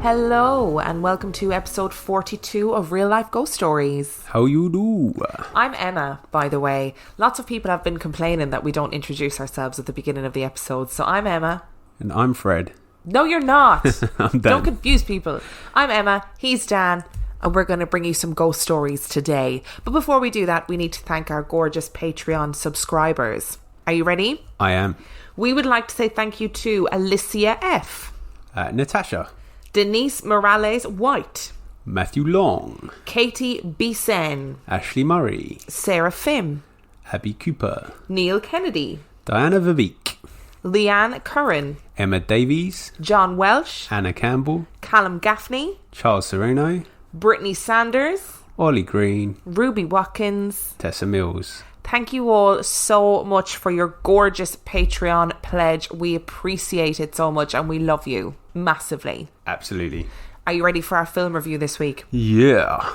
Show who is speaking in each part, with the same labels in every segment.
Speaker 1: Hello and welcome to episode 42 of Real Life Ghost Stories.
Speaker 2: How you do?
Speaker 1: I'm Emma, by the way. Lots of people have been complaining that we don't introduce ourselves at the beginning of the episode. So I'm Emma.
Speaker 2: And I'm Fred.
Speaker 1: No, you're not.
Speaker 2: I'm Dan.
Speaker 1: Don't confuse people. I'm Emma, he's Dan, and we're going to bring you some ghost stories today. But before we do that, we need to thank our gorgeous Patreon subscribers. Are you ready?
Speaker 2: I am.
Speaker 1: We would like to say thank you to Alicia F.,
Speaker 2: Natasha.
Speaker 1: Denise Morales White,
Speaker 2: Matthew Long.
Speaker 1: Katie Bisen,
Speaker 2: Ashley Murray.
Speaker 1: Sarah Fim,
Speaker 2: Abby Cooper.
Speaker 1: Neil Kennedy,
Speaker 2: Diana Vivek.
Speaker 1: Leanne Curran,
Speaker 2: Emma Davies.
Speaker 1: John Welsh,
Speaker 2: Anna Campbell.
Speaker 1: Callum Gaffney,
Speaker 2: Charles Sereno.
Speaker 1: Brittany Sanders,
Speaker 2: Ollie Green.
Speaker 1: Ruby Watkins.
Speaker 2: Tessa Mills.
Speaker 1: Thank you all so much for your gorgeous Patreon pledge. We appreciate it so much and we love you massively.
Speaker 2: Absolutely.
Speaker 1: Are you ready for our film review this week?
Speaker 2: Yeah.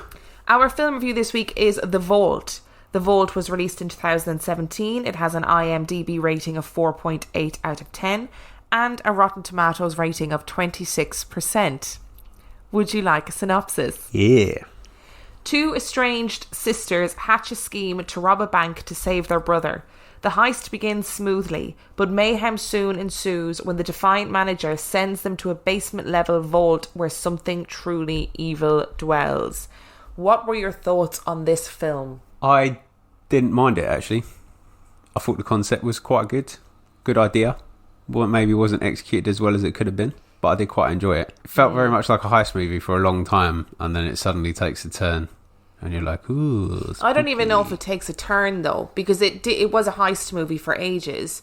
Speaker 1: Our film review this week is The Vault. The Vault was released in 2017. It has an IMDb rating of 4.8 out of 10 and a Rotten Tomatoes rating of 26%. Would you like a synopsis?
Speaker 2: Yeah.
Speaker 1: Two estranged sisters hatch a scheme to rob a bank to save their brother. The heist begins smoothly, but mayhem soon ensues when the defiant manager sends them to a basement-level vault where something truly evil dwells. What were your thoughts on this film?
Speaker 2: I didn't mind it, actually. I thought the concept was quite good. Good idea. Well, maybe wasn't executed as well as it could have been, but I did quite enjoy it. It felt very much like a heist movie for a long time, and then it suddenly takes a turn. And you're like, ooh, spooky.
Speaker 1: I don't even know if it takes a turn, though, because it was a heist movie for ages,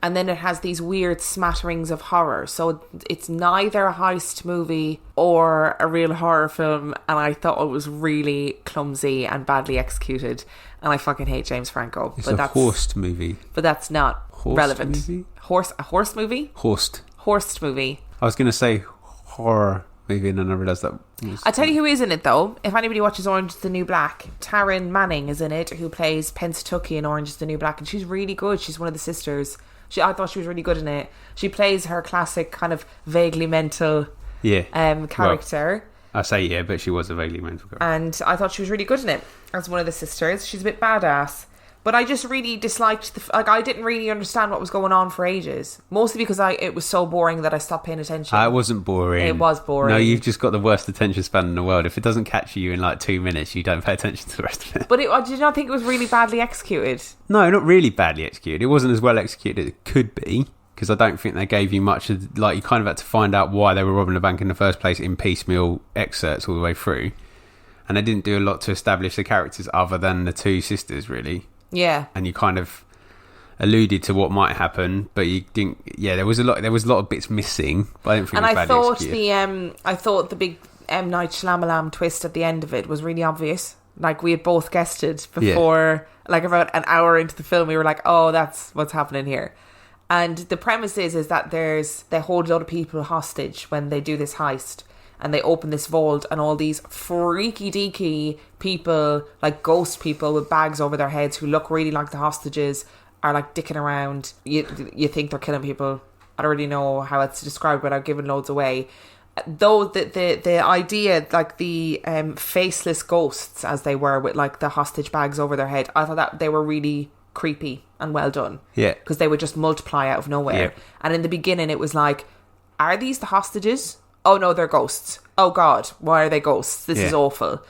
Speaker 1: and then it has these weird smatterings of horror. So it's neither a heist movie or a real horror film, and I thought it was really clumsy and badly executed, and I fucking hate James Franco.
Speaker 2: It's a horsed movie.
Speaker 1: But that's not
Speaker 2: Horsed
Speaker 1: relevant.
Speaker 2: movie?
Speaker 1: A horse movie?
Speaker 2: Horsed.
Speaker 1: Horsed movie.
Speaker 2: I was going to say horror movie, and then I realised that was...
Speaker 1: I'll tell you who is in it, though. If anybody watches Orange is the New Black, Taryn Manning is in it, who plays Pennsatucky in Orange is the New Black, and she's really good. She's one of the sisters. I thought she was really good in it. She plays her classic kind of vaguely mental character.
Speaker 2: Well, I say yeah, but she was a vaguely mental character.
Speaker 1: And I thought she was really good in it as one of the sisters. She's a bit badass. But I just really disliked I didn't really understand what was going on for ages. Mostly because it was so boring that I stopped paying attention.
Speaker 2: It wasn't boring.
Speaker 1: It was boring.
Speaker 2: No, you've just got the worst attention span in the world. If it doesn't catch you in like 2 minutes, you don't pay attention to the rest of it.
Speaker 1: But I did not think it was really badly executed.
Speaker 2: No, not really badly executed. It wasn't as well executed as it could be, because I don't think they gave you much of, like, you kind of had to find out why they were robbing the bank in the first place in piecemeal excerpts all the way through. And they didn't do a lot to establish the characters other than the two sisters, really.
Speaker 1: Yeah.
Speaker 2: And you kind of alluded to what might happen, but you didn't. Yeah, there was a lot of bits missing, but I didn't think it was badly executed.
Speaker 1: I thought the big M. Night Shyamalan twist at the end of it was really obvious. Like, we had both guessed it before, like about an hour into the film, we were like, oh, that's what's happening here. And the premise is that they hold a lot of people hostage when they do this heist. And they open this vault, and all these freaky deaky people, like ghost people with bags over their heads who look really like the hostages, are like dicking around. You think they're killing people. I don't really know how it's described without giving loads away. Though the idea, like the faceless ghosts as they were, with like the hostage bags over their head, I thought that they were really creepy and well done.
Speaker 2: Yeah.
Speaker 1: Because they would just multiply out of nowhere.
Speaker 2: Yeah.
Speaker 1: And in the beginning it was like, are these the hostages? Oh no, they're ghosts. Oh God, why are they ghosts? This is awful.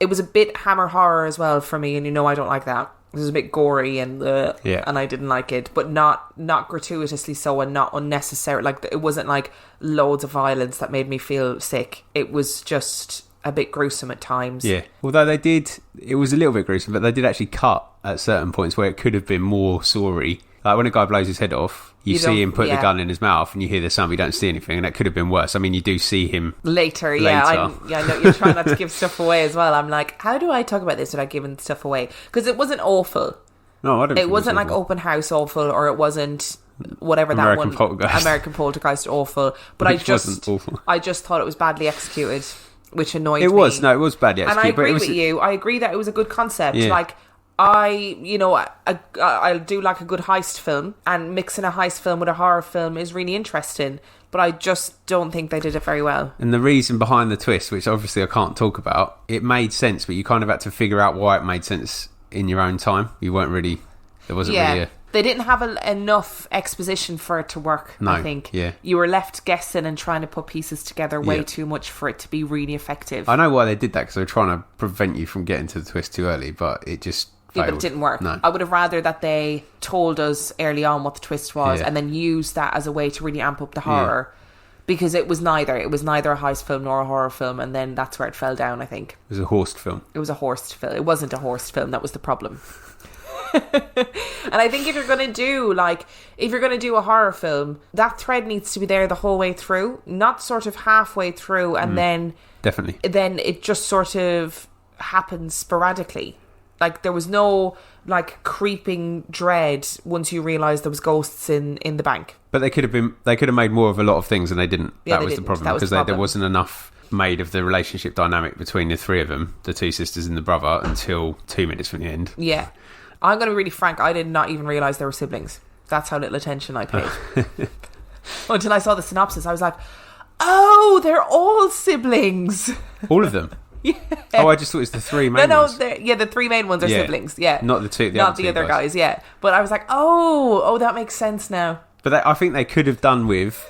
Speaker 1: It was a bit Hammer horror as well for me, and you know I don't like that. It was a bit gory and I didn't like it, but not gratuitously so, and not unnecessary. Like, it wasn't like loads of violence that made me feel sick. It was just a bit gruesome at times.
Speaker 2: Yeah, although it was a little bit gruesome, but they did actually cut at certain points where it could have been more soary. Like when a guy blows his head off, you see him put the gun in his mouth, and you hear the sound, but you don't see anything, and that could have been worse. I mean, you do see him
Speaker 1: later. I know you're trying not to give stuff away as well. I'm like, how do I talk about this without giving stuff away? Because it wasn't awful.
Speaker 2: No, I don't.
Speaker 1: It wasn't like Open House awful, or it wasn't whatever
Speaker 2: American
Speaker 1: that one
Speaker 2: Poltergeist.
Speaker 1: American Poltergeist awful. But I just thought it was badly executed, which annoyed me.
Speaker 2: It was badly executed.
Speaker 1: And I agree with you. I agree that it was a good concept.
Speaker 2: Yeah.
Speaker 1: Like, I do like a good heist film, and mixing a heist film with a horror film is really interesting. but I just don't think they did it very well.
Speaker 2: And the reason behind the twist, which obviously I can't talk about, it made sense, but you kind of had to figure out why it made sense in your own time. You weren't really... There wasn't really a...
Speaker 1: They didn't have enough exposition for it to work,
Speaker 2: no,
Speaker 1: I think.
Speaker 2: Yeah.
Speaker 1: You were left guessing and trying to put pieces together way too much for it to be really effective.
Speaker 2: I know why they did that, because they were trying to prevent you from getting to the twist too early, but it just failed.
Speaker 1: Yeah, but it didn't work.
Speaker 2: No.
Speaker 1: I would have rather that they told us early on what the twist was and then used that as a way to really amp up the horror. Because it was neither. It was neither a heist film nor a horror film, and then that's where it fell down, I think.
Speaker 2: It was a horsed film.
Speaker 1: It was a horsed film. It wasn't a horsed film. That was the problem. And I think if you're going to do a horror film, that thread needs to be there the whole way through, not sort of halfway through and then it just sort of happens sporadically. Like there was no like creeping dread once you realised there was ghosts in the bank.
Speaker 2: But they could have made more of a lot of things, and they didn't. That was the problem, because there wasn't enough made of the relationship dynamic between the three of them, the two sisters and the brother, until 2 minutes from the end.
Speaker 1: Yeah. I'm going to be really frank, I did not even realise they were siblings. That's how little attention I paid. Until I saw the synopsis, I was like, oh, they're all siblings.
Speaker 2: All of them?
Speaker 1: Yeah.
Speaker 2: Oh, I just thought it was the three main ones.
Speaker 1: The three main ones are siblings, yeah.
Speaker 2: Not the
Speaker 1: other guys, yeah. But I was like, oh, that makes sense now.
Speaker 2: But I think they could have done with...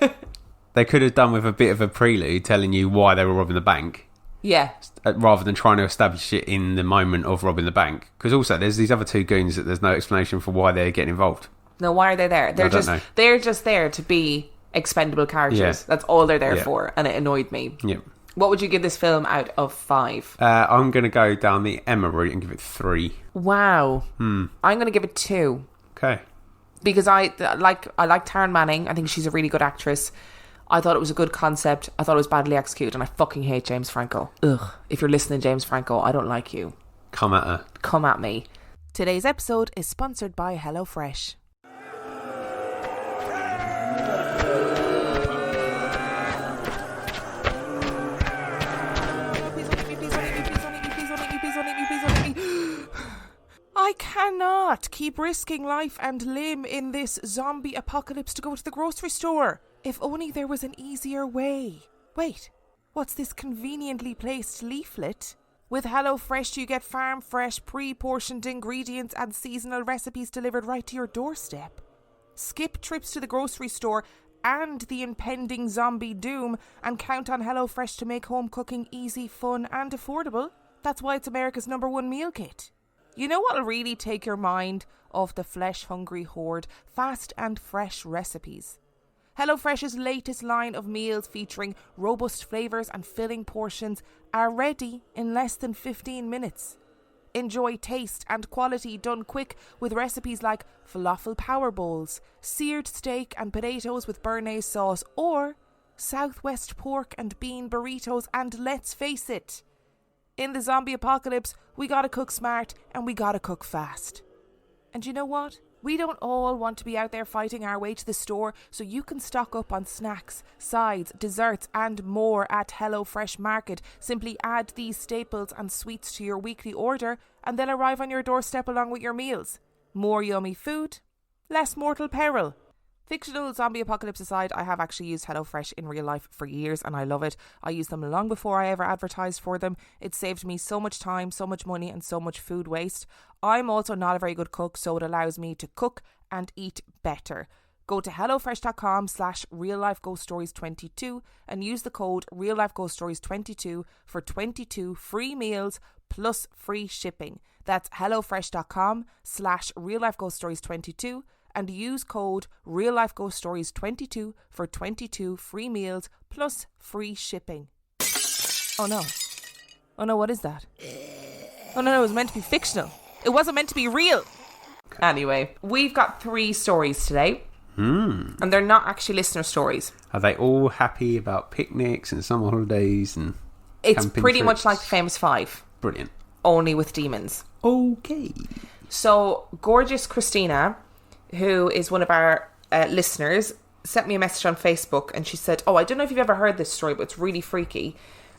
Speaker 2: They could have done with a bit of a prelude telling you why they were robbing the bank.
Speaker 1: Yeah.
Speaker 2: Rather than trying to establish it in the moment of robbing the bank. Because also, there's these other two goons that there's no explanation for why they're getting involved.
Speaker 1: No, why are they there? They're just there to be expendable characters. Yeah. That's all they're there for. And it annoyed me.
Speaker 2: Yeah.
Speaker 1: What would you give this film out of 5?
Speaker 2: I'm going to go down the Emma route and give it 3.
Speaker 1: Wow. I'm going to give it 2.
Speaker 2: Okay.
Speaker 1: Because I like Taryn Manning. I think she's a really good actress. I thought it was a good concept. I thought it was badly executed, and I fucking hate James Franco. Ugh. If you're listening, James Franco, I don't like you.
Speaker 2: Come at her.
Speaker 1: Come at me. Today's episode is sponsored by HelloFresh. I cannot keep risking life and limb in this zombie apocalypse to go to the grocery store. If only there was an easier way. Wait, what's this conveniently placed leaflet? With HelloFresh, you get farm fresh, pre-portioned ingredients and seasonal recipes delivered right to your doorstep. Skip trips to the grocery store and the impending zombie doom and count on HelloFresh to make home cooking easy, fun and affordable. That's why it's America's #1 meal kit. You know what'll really take your mind off the flesh-hungry horde? Fast and fresh recipes. HelloFresh's latest line of meals featuring robust flavours and filling portions are ready in less than 15 minutes. Enjoy taste and quality done quick with recipes like falafel power bowls, seared steak and potatoes with béarnaise sauce, or Southwest pork and bean burritos. And let's face it, in the zombie apocalypse, we gotta cook smart and we gotta cook fast. And you know what? We don't all want to be out there fighting our way to the store, so you can stock up on snacks, sides, desserts and more at HelloFresh Market. Simply add these staples and sweets to your weekly order and they'll arrive on your doorstep along with your meals. More yummy food, less mortal peril. Fictional zombie apocalypse aside, I have actually used HelloFresh in real life for years and I love it. I used them long before I ever advertised for them. It saved me so much time, so much money and so much food waste. I'm also not a very good cook, so it allows me to cook and eat better. Go to hellofresh.com/reallifeghoststories22 and use the code reallifeghoststories22 for 22 free meals plus free shipping. That's hellofresh.com/reallifeghoststories22 and use code reallifeghoststories22 for 22 free meals plus free shipping. Oh no, what is that? Oh no, it was meant to be fictional. It wasn't meant to be real. Anyway, we've got 3 stories today. And they're not actually listener stories.
Speaker 2: Are they all happy about picnics and summer holidays and
Speaker 1: It's pretty much like the famous 5.
Speaker 2: Brilliant.
Speaker 1: Only with demons.
Speaker 2: Okay.
Speaker 1: So, Gorgeous Christina, who is one of our listeners, sent me a message on Facebook and she said, I don't know if you've ever heard this story, but it's really freaky.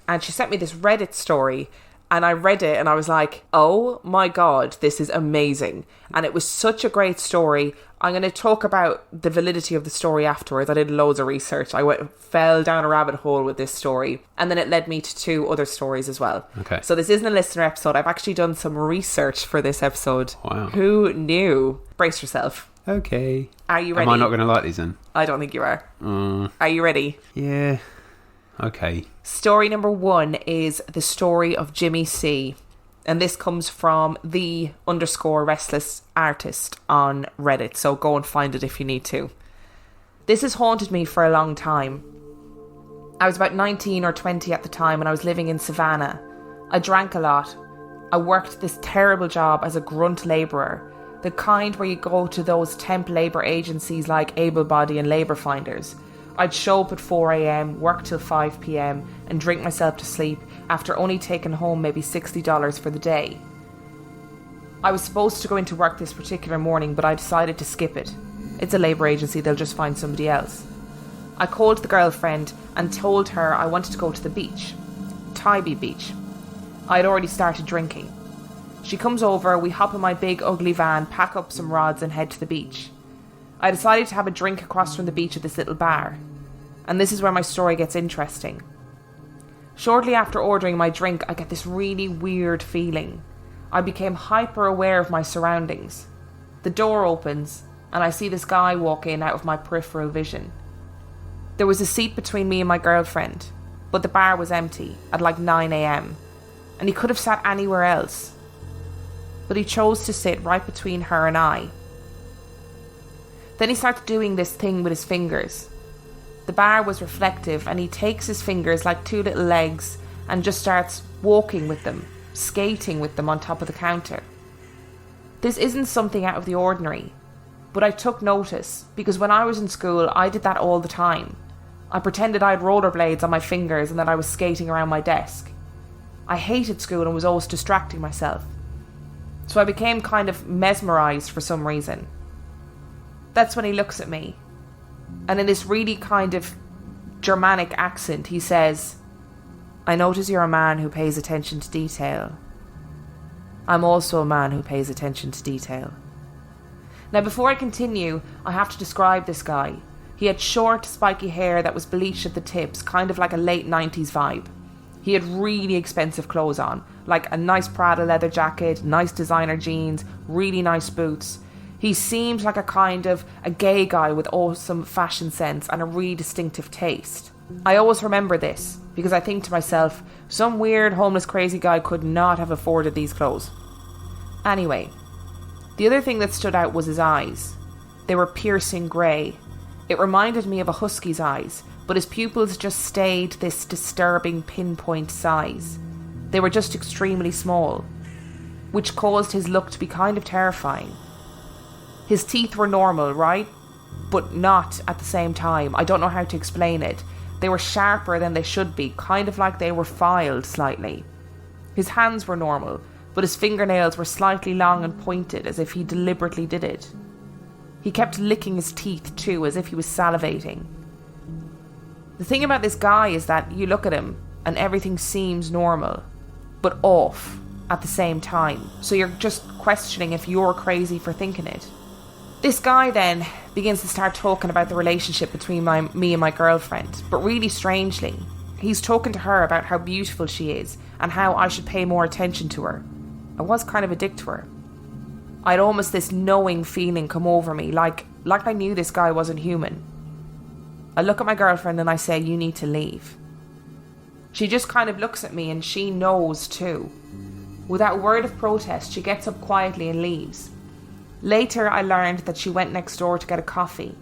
Speaker 1: And she sent me this Reddit story And I read it and I was like, oh my God, this is amazing. And it was such a great story. I'm going to talk about the validity of the story afterwards. I did loads of research. Fell down a rabbit hole with this story. And then it led me to 2 other stories as well.
Speaker 2: Okay.
Speaker 1: So this isn't a listener episode. I've actually done some research for this episode.
Speaker 2: Wow.
Speaker 1: Who knew? Brace yourself.
Speaker 2: Okay.
Speaker 1: Are you ready?
Speaker 2: Am I not going to like these then?
Speaker 1: I don't think you are. Are you ready?
Speaker 2: Yeah. Okay.
Speaker 1: Story number 1 is the story of Jimmy C. And this comes from _restless artist on Reddit. So go and find it if you need to. This has haunted me for a long time. I was about 19 or 20 at the time and I was living in Savannah. I drank a lot. I worked this terrible job as a grunt labourer. The kind where you go to those temp labour agencies like Able Body and Labour Finders. I'd show up at 4 a.m, work till 5 p.m, and drink myself to sleep after only taking home maybe $60 for the day. I was supposed to go into work this particular morning, but I decided to skip it. It's a labour agency, they'll just find somebody else. I called the girlfriend and told her I wanted to go to the beach. Tybee Beach. I had already started drinking. She comes over, we hop in my big ugly van, pack up some rods and head to the beach. I decided to have a drink across from the beach at this little bar. And this is where my story gets interesting. Shortly after ordering my drink, I get this really weird feeling. I became hyper aware of my surroundings. The door opens, and I see this guy walk in out of my peripheral vision. There was a seat between me and my girlfriend, but the bar was empty at like 9 a.m, and he could have sat anywhere else. But he chose to sit right between her and I. Then he starts doing this thing with his fingers. The bar was reflective and he takes his fingers like 2 little legs and just starts walking with them, skating with them on top of the counter. This isn't something out of the ordinary, but I took notice because when I was in school I did that all the time. I pretended I had rollerblades on my fingers and that I was skating around my desk. I hated school and was always distracting myself. So I became kind of mesmerised for some reason. That's when he looks at me. And in this really kind of Germanic accent, he says, "I notice you're a man who pays attention to detail. I'm also a man who pays attention to detail." Now, before I continue, I have to describe this guy. He had short, spiky hair that was bleached at the tips, kind of like a late 90s vibe. He had really expensive clothes on, like a nice Prada leather jacket, nice designer jeans, really nice boots. He seemed like a gay guy with awesome fashion sense and a really distinctive taste. I always remember this, because I think to myself, some weird homeless crazy guy could not have afforded these clothes. Anyway, the other thing that stood out was his eyes. They were piercing grey. It reminded me of a husky's eyes, but his pupils just stayed this disturbing pinpoint size. They were just extremely small, which caused his look to be kind of terrifying. His teeth were normal, right? But not at the same time. I don't know how to explain it. They were sharper than they should be, kind of like they were filed slightly. His hands were normal, but his fingernails were slightly long and pointed, as if he deliberately did it. He kept licking his teeth too, as if he was salivating. The thing about this guy is that you look at him and everything seems normal, but off at the same time. So you're just questioning if you're crazy for thinking it. This guy then begins to start talking about the relationship between me and my girlfriend, but really strangely. He's talking to her about how beautiful she is and how I should pay more attention to her. I was kind of a dick to her. I had almost this knowing feeling come over me, like I knew this guy wasn't human. I look at my girlfriend and I say, "You need to leave." She just kind of looks at me and she knows too. Without a word of protest, she gets up quietly and leaves. Later, I learned that she went next door to get a coffee.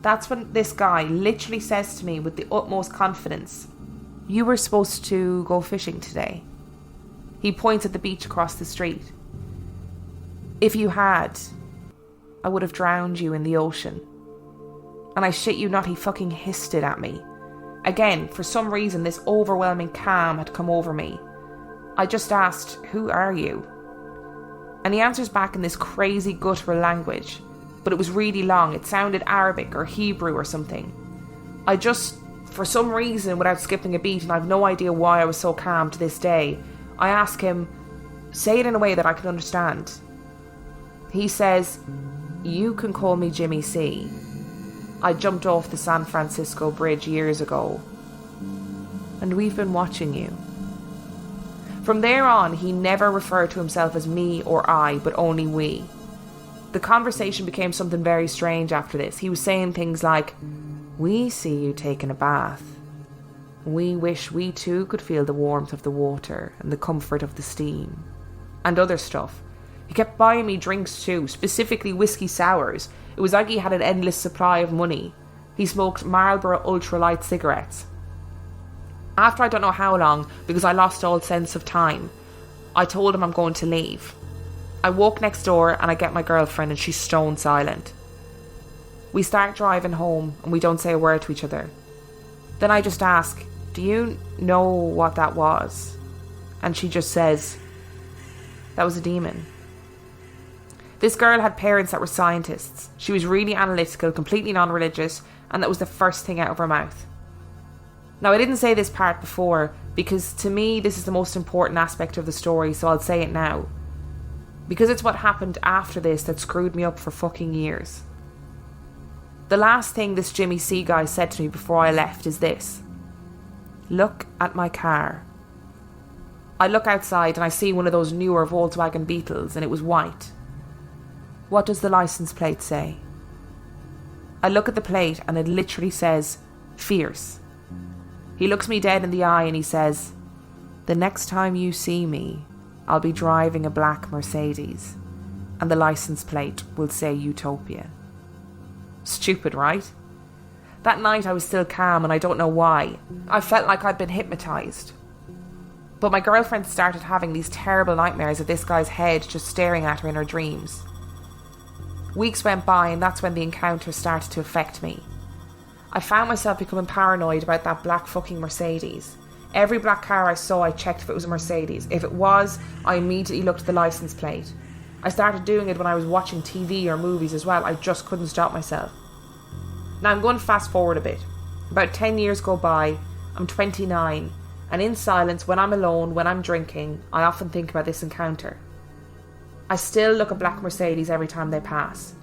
Speaker 1: That's when this guy literally says to me with the utmost confidence, "You were supposed to go fishing today." He points at the beach across the street. "If you had, I would have drowned you in the ocean." And I shit you not, he fucking hissed it at me. Again, for some reason, this overwhelming calm had come over me. I just asked, "Who are you?" And he answers back in this crazy guttural language, but it was really long. It sounded Arabic or Hebrew or something. I just for some reason, without skipping a beat, and I've no idea why I was so calm to this day, I ask him, say it in a way that I can understand. He says, "You can call me Jimmy C. I jumped off the San Francisco Bridge years ago. And we've been watching you." From there on, he never referred to himself as me or I, but only we. The conversation became something very strange after this. He was saying things like, "We see you taking a bath. We wish we too could feel the warmth of the water and the comfort of the steam." And other stuff. He kept buying me drinks too, specifically whiskey sours. It was like he had an endless supply of money. He smoked Marlboro ultralight cigarettes. After I don't know how long, because I lost all sense of time, I told him I'm going to leave. I walk next door and I get my girlfriend and she's stone silent. We start driving home and we don't say a word to each other. Then I just ask, "Do you know what that was?" And she just says, "That was a demon." This girl had parents that were scientists. She was really analytical, completely non-religious, and that was the first thing out of her mouth. Now, I didn't say this part before, because to me this is the most important aspect of the story, so I'll say it now. Because it's what happened after this that screwed me up for fucking years. The last thing this Jimmy C guy said to me before I left is this: "Look at my car." I look outside and I see one of those newer Volkswagen Beetles, and it was white. "What does the license plate say?" I look at the plate and it literally says, "Fierce." He looks me dead in the eye and he says, "The next time you see me, I'll be driving a black Mercedes, and the license plate will say Utopia." Stupid, right? That night I was still calm and I don't know why. I felt like I'd been hypnotised. But my girlfriend started having these terrible nightmares of this guy's head just staring at her in her dreams. Weeks went by and that's when the encounter started to affect me. I found myself becoming paranoid about that black fucking Mercedes. Every black car I saw, I checked if it was a Mercedes. If it was, I immediately looked at the license plate. I started doing it when I was watching TV or movies as well. I just couldn't stop myself. Now I'm going to fast forward a bit. About 10 years go by, I'm 29, and in silence, when I'm alone, when I'm drinking, I often think about this encounter. I still look at black Mercedes every time they pass,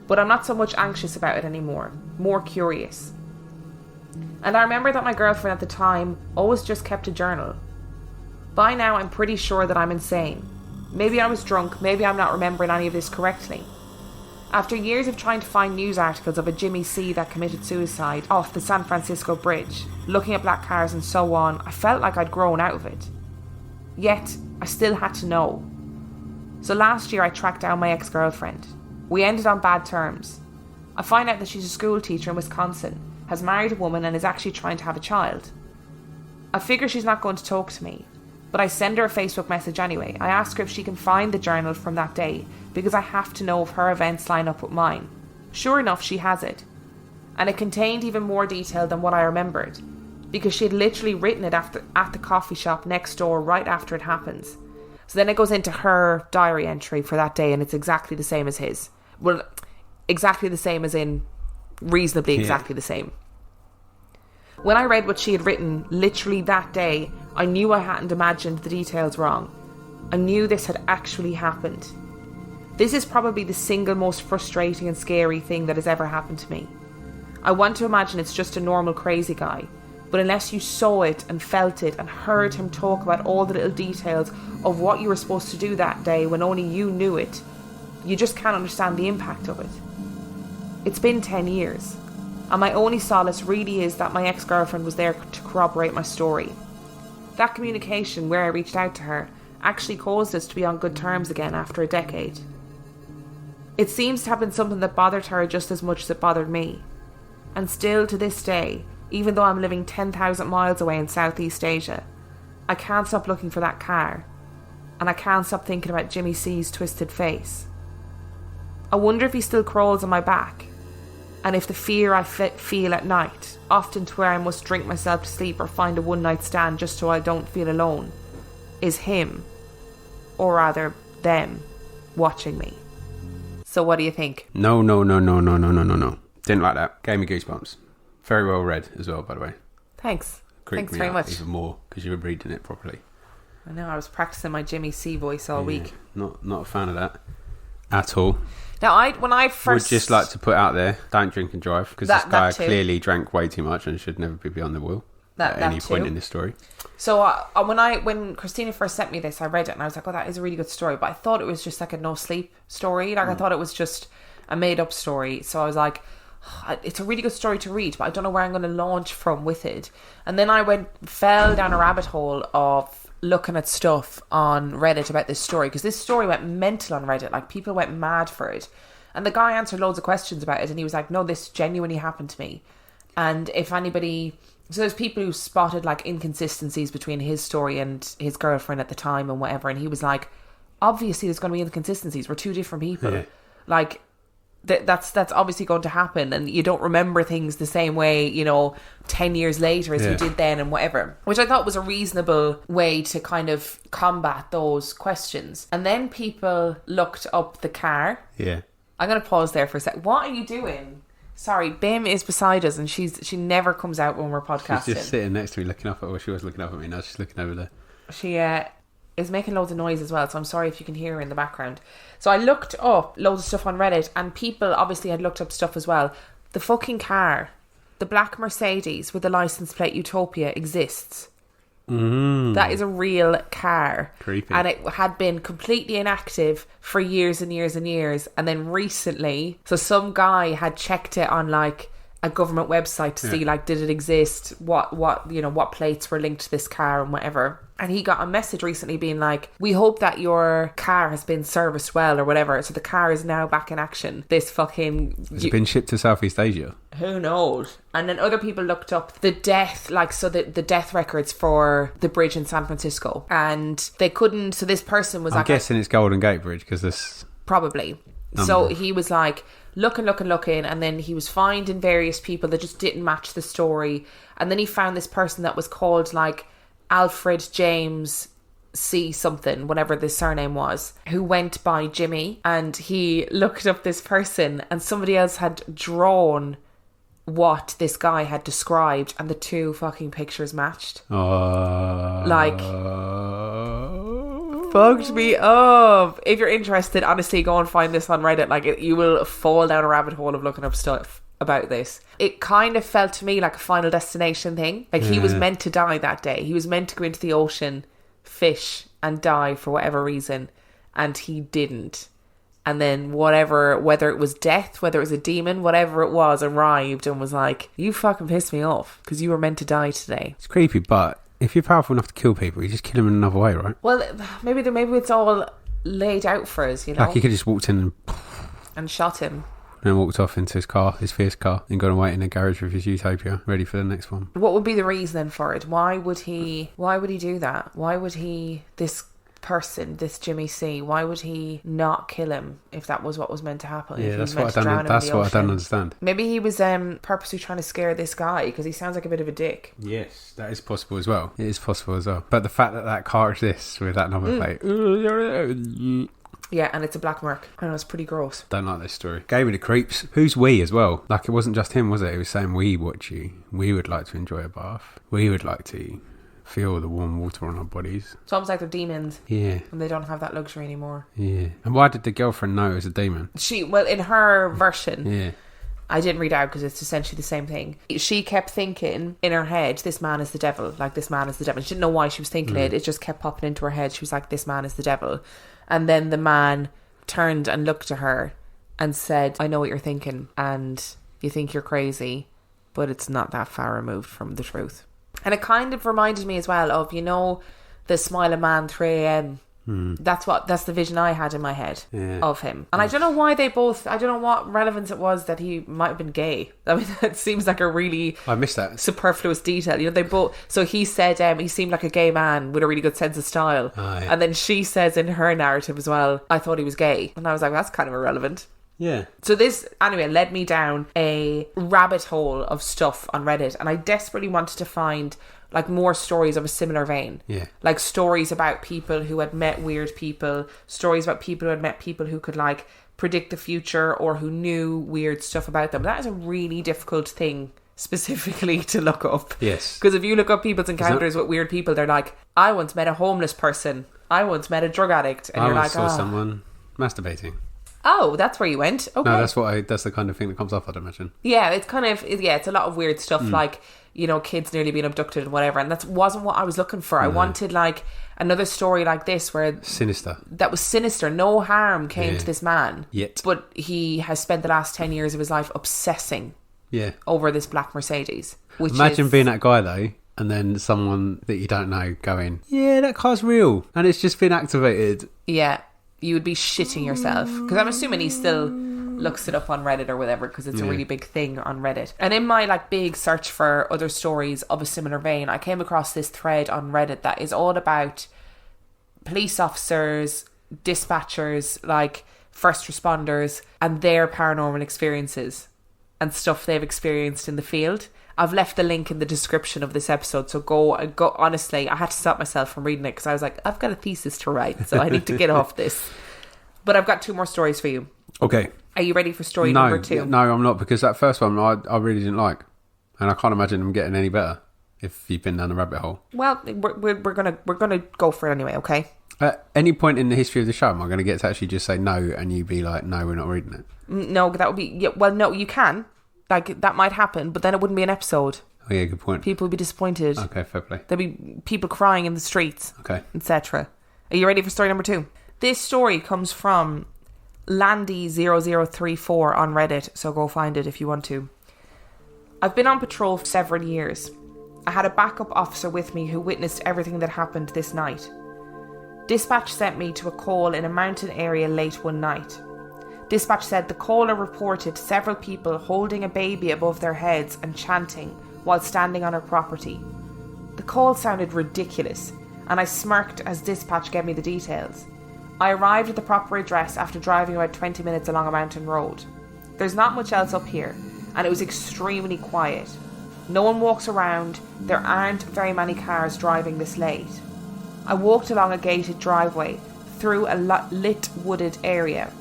Speaker 1: but I'm not so much anxious about it anymore, more curious. And I remember that my girlfriend at the time always just kept a journal. By now I'm pretty sure that I'm insane. Maybe I was drunk, maybe I'm not remembering any of this correctly. After years of trying to find news articles of a Jimmy C that committed suicide off the San Francisco Bridge, looking at black cars and so on, I felt like I'd grown out of it. Yet, I still had to know. So last year I tracked down my ex-girlfriend. We ended on bad terms. I find out that she's a school teacher in Wisconsin, has married a woman and is actually trying to have a child. I figure she's not going to talk to me, but I send her a Facebook message anyway. I ask her if she can find the journal from that day, because I have to know if her events line up with mine. Sure enough, she has it. And it contained even more detail than what I remembered, because she had literally written it at the coffee shop next door right after it happens. So then it goes into her diary entry for that day and it's exactly the same as his. Well, exactly the same as in reasonably exactly the same. When I read what she had written literally that day, I knew I hadn't imagined the details wrong. I knew this had actually happened. This is probably the single most frustrating and scary thing that has ever happened to me. I want to imagine it's just a normal crazy guy, but unless you saw it and felt it and heard him talk about all the little details of what you were supposed to do that day when only you knew it, you just can't understand the impact of it. It's been 10 years, and my only solace really is that my ex-girlfriend was there to corroborate my story. That communication, where I reached out to her, actually caused us to be on good terms again after a decade. It seems to have been something that bothered her just as much as it bothered me. And still to this day, even though I'm living 10,000 miles away in Southeast Asia, I can't stop looking for that car, and I can't stop thinking about Jimmy C's twisted face. I wonder if he still crawls on my back, and if the fear I feel at night, often to where I must drink myself to sleep or find a one-night stand just so I don't feel alone, is him, or rather them, watching me. So what do you think?
Speaker 2: No. Didn't like that. Gave me goosebumps. Very well read as well, by the way.
Speaker 1: Thanks.
Speaker 2: Creeped
Speaker 1: Thanks
Speaker 2: me
Speaker 1: very
Speaker 2: out
Speaker 1: much.
Speaker 2: even more because you were reading it properly.
Speaker 1: I know, I was practicing my Jimmy C voice all week.
Speaker 2: Not a fan of that at all.
Speaker 1: Now, when I first...
Speaker 2: Would just like to put out there, don't drink and drive, because this guy clearly drank way too much and should never be behind the wheel at any point in this story.
Speaker 1: So when Christina first sent me this, I read it and I was like, oh, that is a really good story. But I thought it was just like a no sleep story. Like I thought it was just a made up story. So I was like, it's a really good story to read, but I don't know where I'm going to launch from with it. And then I fell down a rabbit hole of looking at stuff on Reddit about this story, because this story went mental on Reddit. Like, people went mad for it, and the guy answered loads of questions about it, and he was like, no, this genuinely happened to me. And if anybody... So there's people who spotted like inconsistencies between his story and his girlfriend at the time and whatever, and he was like, obviously there's going to be inconsistencies, we're two different people. Like, that's obviously going to happen, and you don't remember things the same way, 10 years later as you did then, and whatever, which I thought was a reasonable way to kind of combat those questions. And then people looked up the car. I'm going to pause there for a sec. What are you doing? Sorry, Bim is beside us, and she never comes out when we're podcasting.
Speaker 2: She's just sitting next to me looking up at... Well, she was looking up at me, now she's looking over there.
Speaker 1: She is making loads of noise as well, so I'm sorry if you can hear her in the background. So I looked up loads of stuff on Reddit, and people obviously had looked up stuff as well. The fucking car, the black Mercedes with the license plate Utopia, exists. That is a real car.
Speaker 2: Creepy.
Speaker 1: And it had been completely inactive for years and years and years, and then recently, so some guy had checked it on like a government website to see like, did it exist, what plates were linked to this car and whatever. And he got a message recently being like, we hope that your car has been serviced well or whatever. So the car is now back in action. This fucking...
Speaker 2: Has it been shipped to Southeast Asia?
Speaker 1: Who knows? And then other people looked up the death, like, so the death records for the bridge in San Francisco. And they couldn't... So this person was
Speaker 2: I'm guessing it's Golden Gate Bridge, because this...
Speaker 1: Probably. So he was like... looking, and then he was finding various people that just didn't match the story. And then he found this person that was called like Alfred James C something, whatever the surname was, who went by Jimmy. And he looked up this person, and somebody else had drawn what this guy had described, and the two fucking pictures matched. Like... fucked me up. If you're interested, honestly, go and find this on Reddit. Like, you will fall down a rabbit hole of looking up stuff about this. It kind of felt to me like a Final Destination thing. Like, he was meant to die that day. He was meant to go into the ocean, fish, and die for whatever reason, and he didn't. And then whether it was death, whether it was a demon, whatever it was, arrived and was like, you fucking pissed me off because you were meant to die today.
Speaker 2: It's creepy, but if you're powerful enough to kill people, you just kill them in another way, right?
Speaker 1: Well, maybe it's all laid out for us,
Speaker 2: Like, he could just walked in
Speaker 1: and shot him.
Speaker 2: And walked off into his fierce car, and gone and wait in a garage with his Utopia, ready for the next one.
Speaker 1: What would be the reason for it? Why would he do that? Why would this person, this Jimmy C, why would he not kill him if that was what was meant to happen?
Speaker 2: Yeah, that's what I don't understand.
Speaker 1: Maybe he was purposely trying to scare this guy, because he sounds like a bit of a dick.
Speaker 2: Yes, that is possible as well. It is possible as well. But the fact that car exists with that number plate...
Speaker 1: Yeah, and it's a black Merc. I know, it's pretty gross.
Speaker 2: Don't like this story. Gave me the creeps. Who's we as well? Like, it wasn't just him, was it? He was saying, we watch you. We would like to enjoy a bath. We would like to feel the warm water on our bodies.
Speaker 1: It's almost like they're demons.
Speaker 2: Yeah.
Speaker 1: And they don't have that luxury anymore.
Speaker 2: Yeah. And why did the girlfriend know it was a demon?
Speaker 1: In her version...
Speaker 2: Yeah.
Speaker 1: I didn't read out because it's essentially the same thing. She kept thinking in her head, this man is the devil. Like, this man is the devil. She didn't know why she was thinking it. It just kept popping into her head. She was like, this man is the devil. And then the man turned and looked at her and said, I know what you're thinking, and you think you're crazy, but it's not that far removed from the truth. And it kind of reminded me as well of, the Smiling Man 3am. That's the vision I had in my head of him. And I don't know why I don't know what relevance it was that he might have been gay. I mean, that seems like a really...
Speaker 2: I missed that.
Speaker 1: ...superfluous detail. They both... So he said he seemed like a gay man with a really good sense of style. And then she says in her narrative as well, I thought he was gay. And I was like, that's kind of irrelevant.
Speaker 2: Yeah.
Speaker 1: So this, anyway, led me down a rabbit hole of stuff on Reddit. And I desperately wanted to find... like, more stories of a similar vein.
Speaker 2: Yeah.
Speaker 1: Like, stories about people who had met weird people, stories about people who had met people who could, like, predict the future or who knew weird stuff about them. That is a really difficult thing specifically to look up.
Speaker 2: Yes.
Speaker 1: Because if you look up people's encounters with weird people, they're like, I once met a homeless person. I once met a drug addict. And
Speaker 2: I
Speaker 1: you're
Speaker 2: once
Speaker 1: like,
Speaker 2: saw someone masturbating.
Speaker 1: Oh, that's where you went. Okay.
Speaker 2: No, that's the kind of thing that comes off, I'd imagine.
Speaker 1: Yeah, it's kind of, it's a lot of weird stuff, like, you know, kids nearly being abducted and whatever. And that wasn't what I was looking for. I wanted, like, another story like this where...
Speaker 2: Sinister.
Speaker 1: That was sinister. No harm came to this man.
Speaker 2: Yet.
Speaker 1: But he has spent the last 10 years of his life obsessing over this black Mercedes.
Speaker 2: Imagine being that guy, though, and then someone that you don't know going, yeah, that car's real. And it's just been activated.
Speaker 1: Yeah. You would be shitting yourself. Because I'm assuming he still looks it up on Reddit or whatever, because it's a really big thing on Reddit. And in my like big search for other stories of a similar vein, I came across this thread on Reddit that is all about police officers, dispatchers, like first responders, and their paranormal experiences and stuff they've experienced in the field. I've left the link in the description of this episode, so go. Honestly, I had to stop myself from reading it because I was like, I've got a thesis to write, so I need to get off this. But I've got 2 more stories for you.
Speaker 2: Okay.
Speaker 1: Are you ready for story number 2?
Speaker 2: No, I'm not, because that first one I really didn't like, and I can't imagine them getting any better if you've been down the rabbit hole.
Speaker 1: Well, we're gonna go for it anyway. Okay.
Speaker 2: At any point in the history of the show, am I going to get to actually just say no, and you be like, no, we're not reading it?
Speaker 1: No, that would be well. No, you can. Like, that might happen, but then it wouldn't be an episode.
Speaker 2: Oh yeah, good point.
Speaker 1: People would be disappointed.
Speaker 2: Okay, fair play.
Speaker 1: There'd be people crying in the streets.
Speaker 2: Okay.
Speaker 1: Etc. Are you ready for story number 2? This story comes from Landy0034 on Reddit, so go find it if you want to. I've been on patrol for several years. I had a backup officer with me who witnessed everything that happened this night. Dispatch sent me to a call in a mountain area late one night. Dispatch said the caller reported several people holding a baby above their heads and chanting while standing on her property. The call sounded ridiculous, and I smirked as dispatch gave me the details. I arrived at the proper address after driving about 20 minutes along a mountain road. There's not much else up here, and it was extremely quiet. No one walks around, there aren't very many cars driving this late. I walked along a gated driveway through a lit wooded area.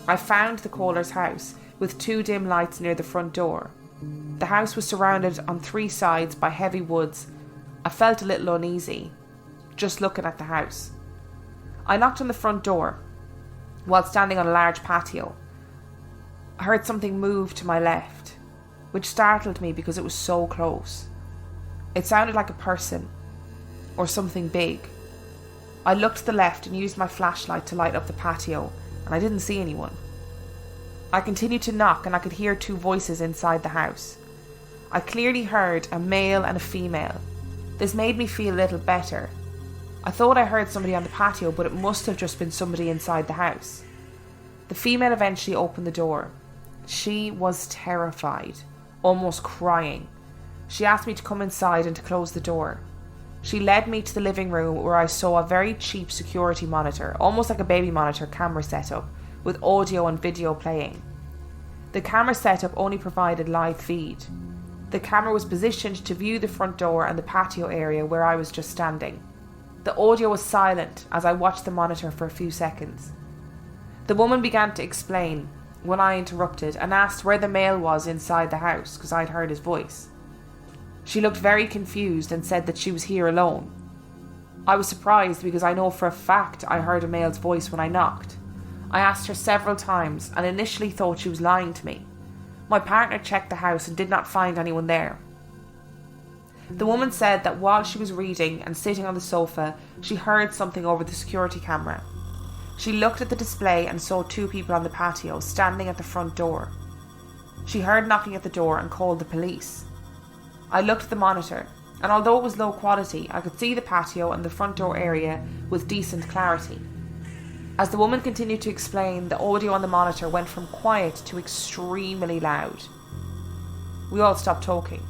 Speaker 1: I found the caller's house with 2 dim lights near the front door. The house was surrounded on 3 sides by heavy woods. I felt a little uneasy, just looking at the house. I knocked on the front door while standing on a large patio. I heard something move to my left, which startled me because it was so close. It sounded like a person or something big. I looked to the left and used my flashlight to light up the patio, and I didn't see anyone. I continued to knock and I could hear 2 voices inside the house. I clearly heard a male and a female. This made me feel a little better. I thought I heard somebody on the patio, but it must have just been somebody inside the house. The female eventually opened the door. She was terrified, almost crying. She asked me to come inside and to close the door. She led me to the living room where I saw a very cheap security monitor, almost like a baby monitor camera setup, with audio and video playing. The camera setup only provided live feed. The camera was positioned to view the front door and the patio area where I was just standing. The audio was silent as I watched the monitor for a few seconds. The woman began to explain when I interrupted and asked where the male was inside the house because I'd heard his voice. She looked very confused and said that she was here alone. I was surprised because I know for a fact I heard a male's voice when I knocked. I asked her several times and initially thought she was lying to me. My partner checked the house and did not find anyone there. The woman said that while she was reading and sitting on the sofa, she heard something over the security camera. She looked at the display and saw 2 people on the patio standing at the front door. She heard knocking at the door and called the police. I looked at the monitor, and although it was low quality, I could see the patio and the front door area with decent clarity. As the woman continued to explain, the audio on the monitor went from quiet to extremely loud. We all stopped talking.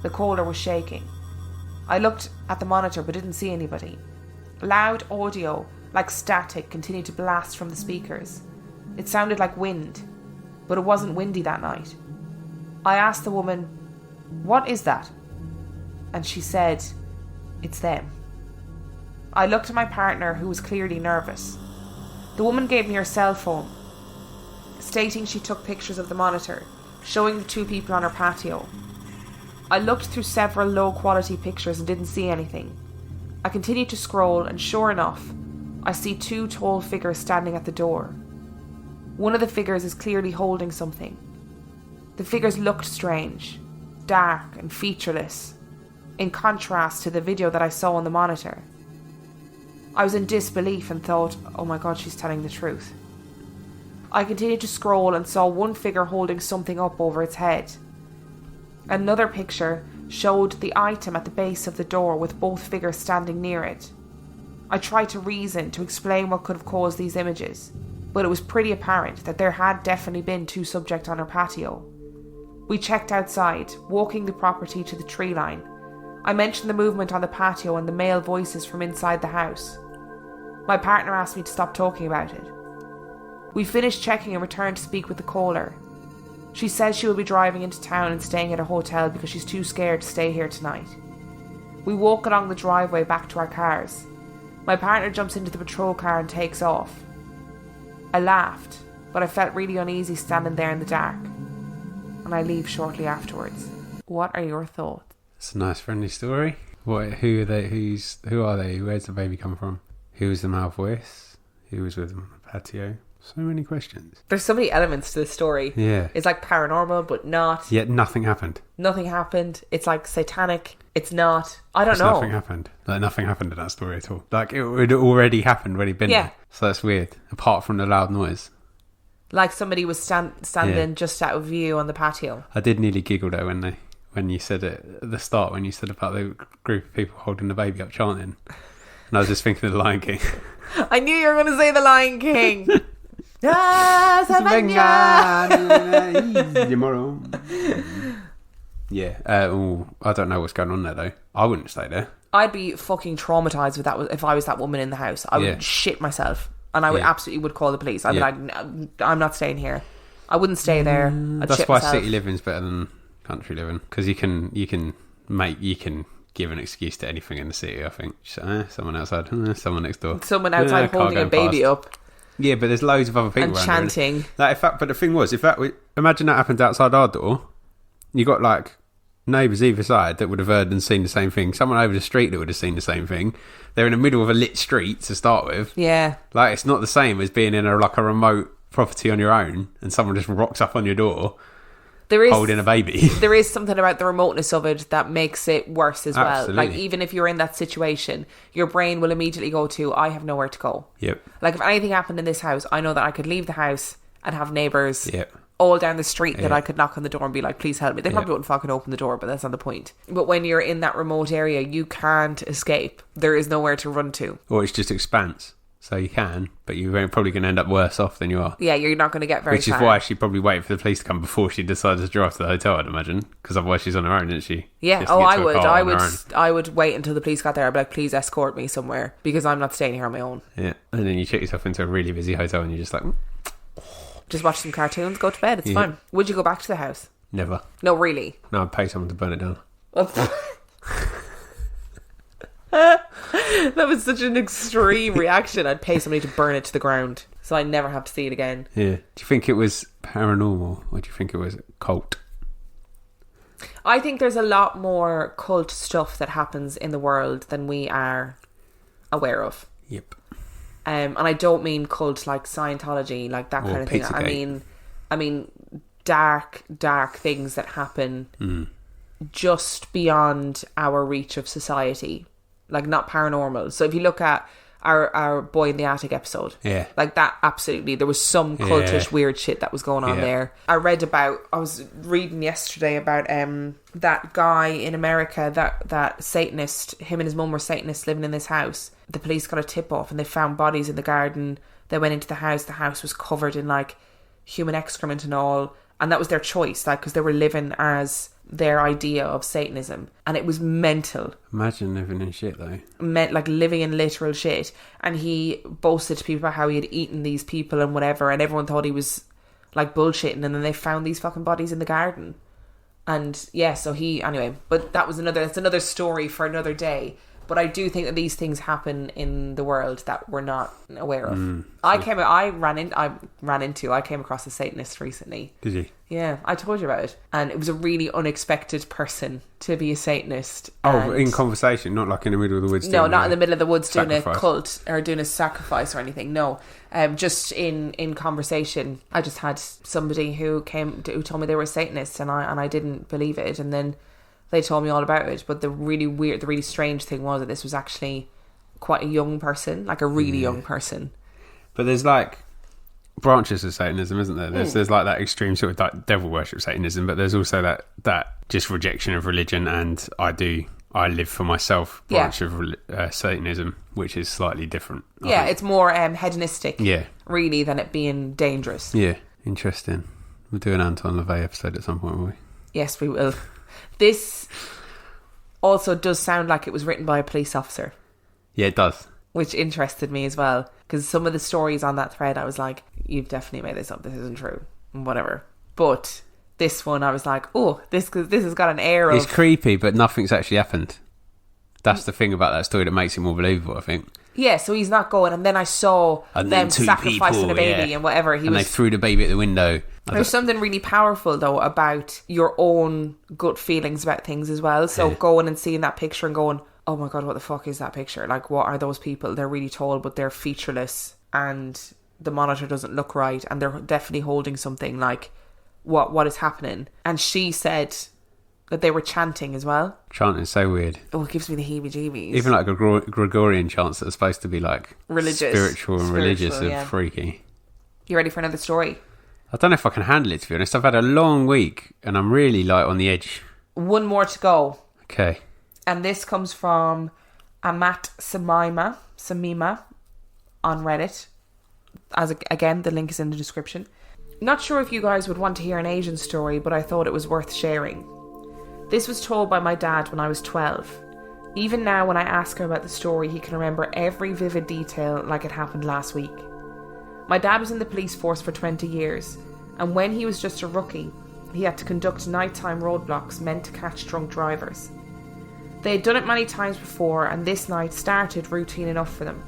Speaker 1: The caller was shaking. I looked at the monitor but didn't see anybody. Loud audio, like static, continued to blast from the speakers. It sounded like wind, but it wasn't windy that night. I asked the woman, "What is that?" And she said, "It's them." I looked at my partner, who was clearly nervous. The woman gave me her cell phone, stating she took pictures of the monitor, showing the 2 people on her patio. I looked through several low-quality pictures and didn't see anything. I continued to scroll, and sure enough, I see 2 tall figures standing at the door. One of the figures is clearly holding something. The figures looked strange, dark and featureless, in contrast to the video that I saw on the monitor. I was in disbelief and thought, oh my god, she's telling the truth. I continued to scroll and saw one figure holding something up over its head. Another picture showed the item at the base of the door with both figures standing near it. I tried to reason to explain what could have caused these images, but it was pretty apparent that there had definitely been 2 subjects on our patio. We checked outside, walking the property to the tree line. I mentioned the movement on the patio and the male voices from inside the house. My partner asked me to stop talking about it. We finished checking and returned to speak with the caller. She says she will be driving into town and staying at a hotel because she's too scared to stay here tonight. We walk along the driveway back to our cars. My partner jumps into the patrol car and takes off. I laughed, but I felt really uneasy standing there in the dark. And I leave shortly afterwards. What are your thoughts?
Speaker 2: It's a nice friendly story. Who are they? Who are they? Where's the baby come from? Who was the male voice? Who was with them on the patio? So many questions.
Speaker 1: There's so many elements to the story.
Speaker 2: Yeah.
Speaker 1: It's like paranormal, but not.
Speaker 2: Yet nothing happened.
Speaker 1: Nothing happened. It's like satanic. It's not. I don't know.
Speaker 2: Nothing happened. Like nothing happened in that story at all. Like it had already happened when he'd been there. So that's weird. Apart from the loud noise.
Speaker 1: Like somebody was standing just out of view on the patio.
Speaker 2: I did nearly giggle though when you said it at the start, when you said about the group of people holding the baby up chanting. And I was just thinking of the Lion King.
Speaker 1: I knew you were going to say the Lion King. Yeah.
Speaker 2: I don't know what's going on there though. I wouldn't stay there.
Speaker 1: I'd be fucking traumatized with that if I was that woman in the house. I would shit myself, and I would absolutely call the police. I'd be like, no, I'm not staying here. I wouldn't stay there.
Speaker 2: That's why city living's better than country living, because you can give an excuse to anything in the city. I think someone outside, someone next door,
Speaker 1: someone outside holding a baby up.
Speaker 2: Yeah, but there's loads of other people
Speaker 1: and
Speaker 2: around
Speaker 1: chanting.
Speaker 2: Like, but the thing was, imagine that happened outside our door. You got like neighbours either side that would have heard and seen the same thing. Someone over the street that would have seen the same thing. They're in the middle of a lit street to start with.
Speaker 1: Yeah,
Speaker 2: like it's not the same as being in a remote property on your own and someone just rocks up on your door. Holding a baby. There
Speaker 1: is something about the remoteness of it that makes it worse as well.
Speaker 2: Absolutely.
Speaker 1: Like, even if you're in that situation, your brain will immediately go to, I have nowhere to go.
Speaker 2: Yep.
Speaker 1: Like, if anything happened in this house, I know that I could leave the house and have neighbours all down the street that I could knock on the door and be like, please help me. They probably wouldn't fucking open the door, but that's not the point. But when you're in that remote area, you can't escape. There is nowhere to run to.
Speaker 2: Or it's just expanse. So you can, but you're probably going to end up worse off than you are.
Speaker 1: Yeah, you're not going to get very
Speaker 2: Which is why she probably waited for the police to come before she decided to drive to the hotel, I'd imagine. Because otherwise she's on her own, isn't she?
Speaker 1: Yeah, I would wait until the police got there. I'd be like, please escort me somewhere, because I'm not staying here on my own.
Speaker 2: Yeah, and then you check yourself into a really busy hotel and you're just like...
Speaker 1: Just watch some cartoons, go to bed, it's fine. Would you go back to the house?
Speaker 2: Never.
Speaker 1: No, really?
Speaker 2: No, I'd pay someone to burn it down.
Speaker 1: That was such an extreme reaction. I'd pay somebody to burn it to the ground so I never have to see it again.
Speaker 2: Yeah. Do you think it was paranormal, or do you think it was cult?
Speaker 1: I think there's a lot more cult stuff that happens in the world than we are aware of.
Speaker 2: Yep.
Speaker 1: And I don't mean cult like Scientology, like that kind of thing. I mean dark things that happen just beyond our reach of society. Like, not paranormal. So if you look at our Boy in the Attic episode, like that, absolutely, there was some cultish weird shit that was going on there. I was reading yesterday about that guy in America, that Satanist, him and his mum were Satanists living in this house. The police got a tip off and they found bodies in the garden. They went into the house was covered in like human excrement and all, and that was their choice, like, because they were living as their idea of Satanism, and it was mental.
Speaker 2: Imagine living in shit though.
Speaker 1: Like living in literal shit. And he boasted to people about how he had eaten these people and whatever, and everyone thought he was like bullshitting, and then they found these fucking bodies in the garden. And yeah, so anyway, but that's another story for another day. But I do think that these things happen in the world that we're not aware of. I came across a Satanist recently.
Speaker 2: Did you?
Speaker 1: Yeah, I told you about it. And it was a really unexpected person to be a Satanist.
Speaker 2: Oh, in conversation, not like in the middle of the woods.
Speaker 1: No, not in the middle of the woods doing
Speaker 2: sacrifice.
Speaker 1: a cult or doing a sacrifice or anything. No, just in conversation. I just had somebody who told me they were Satanists, and I didn't believe it. And then they told me all about it. But the really strange thing was that this was actually quite a young person, like a really young person.
Speaker 2: But there's like branches of Satanism, isn't there? There's like that extreme sort of like devil worship Satanism, but there's also that just rejection of religion, and I live for myself branch of Satanism, which is slightly different.
Speaker 1: Yeah, it's more hedonistic,
Speaker 2: yeah,
Speaker 1: really, than it being dangerous.
Speaker 2: Yeah, interesting. We'll do an Anton LaVey episode at some point, won't we?
Speaker 1: Yes, we will. This also does sound like it was written by a police officer.
Speaker 2: Yeah, it does.
Speaker 1: Which interested me as well, because some of the stories on that thread, I was like, you've definitely made this up, this isn't true, whatever. But this one, I was like, oh, this has got an air of...
Speaker 2: It's creepy, but nothing's actually happened. That's the thing about that story that makes it more believable, I think.
Speaker 1: Yeah, so he's not going, and then I saw them sacrificing a baby and whatever.
Speaker 2: They threw the baby at the window.
Speaker 1: There's something really powerful, though, about your own gut feelings about things as well. So going and seeing that picture and going, oh my God, what the fuck is that picture? Like, what are those people? They're really tall, but they're featureless, and the monitor doesn't look right, and they're definitely holding something. Like, what is happening? And she said that they were chanting as well.
Speaker 2: Chanting is so weird.
Speaker 1: Oh, it gives me the heebie-jeebies.
Speaker 2: Even like a Gregorian chants that are supposed to be like
Speaker 1: religious,
Speaker 2: spiritual and religious are freaky.
Speaker 1: You ready for another story?
Speaker 2: I don't know if I can handle it, to be honest. I've had a long week and I'm really like on the edge.
Speaker 1: One more to go.
Speaker 2: Okay.
Speaker 1: And this comes from Amat Samima on Reddit. Again, the link is in the description. Not sure if you guys would want to hear an Asian story, but I thought it was worth sharing. This was told by my dad when I was 12. Even now, when I ask him about the story, he can remember every vivid detail like it happened last week. My dad was in the police force for 20 years, and when he was just a rookie, he had to conduct nighttime roadblocks meant to catch drunk drivers. They had done it many times before, and this night started routine enough for them.